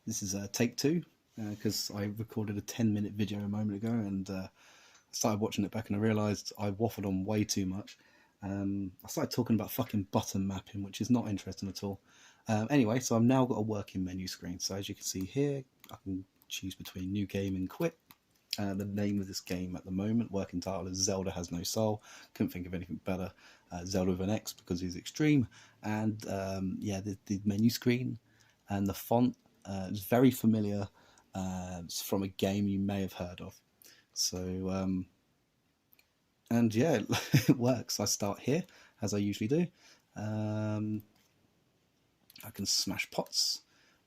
This is take two, because I recorded a 10-minute video a moment ago, and I started watching it back and I realised I waffled on way too much. I started talking about fucking button mapping, which is not interesting at all. Anyway, so I've now got a working menu screen. So as you can see here, I can choose between new game and quit. The name of this game at the moment, working title, is Zelda Has No Soul. Couldn't think of anything better. Zelda with an X because he's extreme. And yeah, the menu screen and the font is very familiar. It's from a game you may have heard of. So, and yeah, it works. I start here, as I usually do. I can smash pots,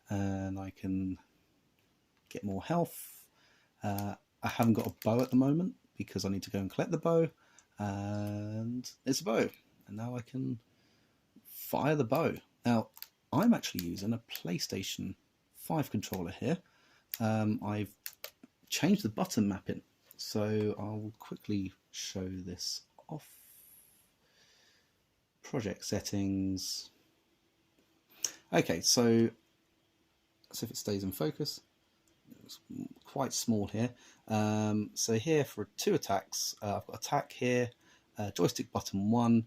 and I can get more health. I haven't got a bow at the moment because I need to go and collect the bow, and it's a bow, and now I can fire the bow. Now I'm actually using a PlayStation 5 controller here. I've changed the button mapping, so I'll quickly show this off. Project settings. Okay, so if it stays in focus. It's quite small here. So here for 2 attacks, I've got attack here. Joystick button 1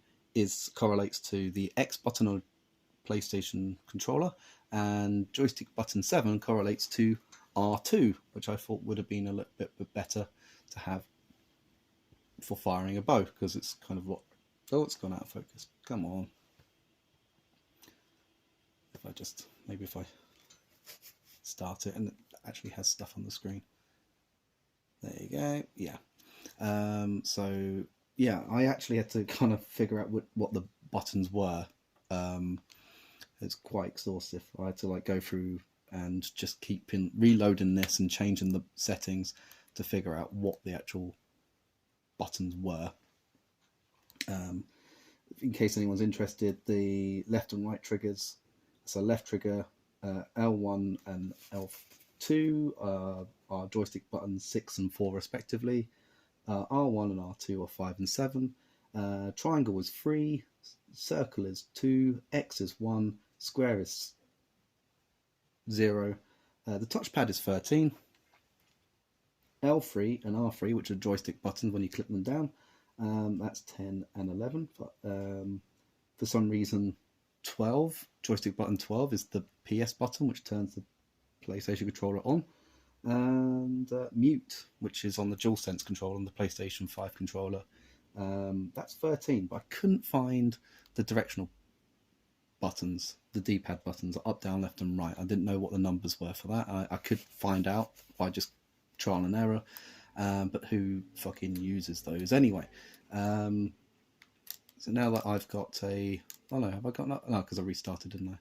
correlates to the X button on PlayStation controller, and joystick button 7 correlates to R2, which I thought would have been a little bit better to have for firing a bow, because it's kind of what... Oh, it's gone out of focus. Come on. If I start it, and it actually has stuff on the screen. There you go. Yeah. So yeah, I actually had to kind of figure out what the buttons were. It's quite exhaustive. I had to like go through and just keep reloading this and changing the settings to figure out what the actual buttons were. In case anyone's interested, the left and right triggers. So left trigger, L1 and L2 are joystick buttons 6 and 4 respectively. R1 and R2 are 5 and 7. Triangle is 3, circle is 2, X is 1, square is 0. The touchpad is 13. L3 and R3, which are joystick buttons when you click them down, that's 10 and 11. For some reason, 12, joystick button 12 is the PS button, which turns the PlayStation controller on. And mute, which is on the DualSense controller on the PlayStation 5 controller, that's 13. But I couldn't find the directional buttons, the D-pad buttons, up, down, left and right. I didn't know what the numbers were for that. I could find out by just trial and error, but who fucking uses those anyway? So now that I've got a... Oh no, have I got... No, because I restarted, didn't I?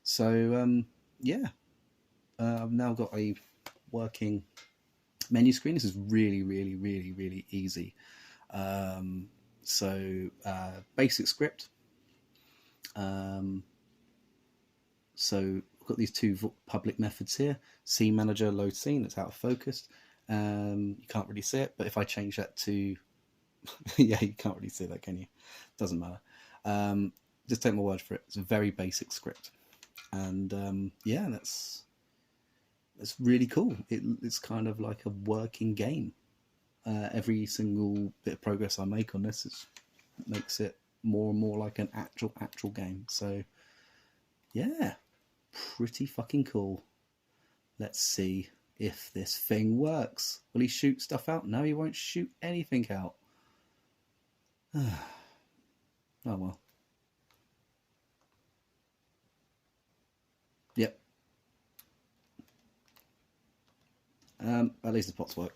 So, yeah. I've now got a working menu screen. This is really, really, really, really easy. Basic script. So I've got these 2 public methods here. Scene manager, load scene. It's out of focus. You can't really see it, but if I change that to... yeah, you can't really see that, can you? Doesn't matter. Just take my word for it. It's a very basic script. And yeah, that's really cool. It's kind of like a working game. Every single bit of progress I make on this makes it more and more like an actual game. So yeah, pretty fucking cool. Let's see if this thing works. Will he shoot stuff out? No, he won't shoot anything out. Oh well. Yep. At least the pots work.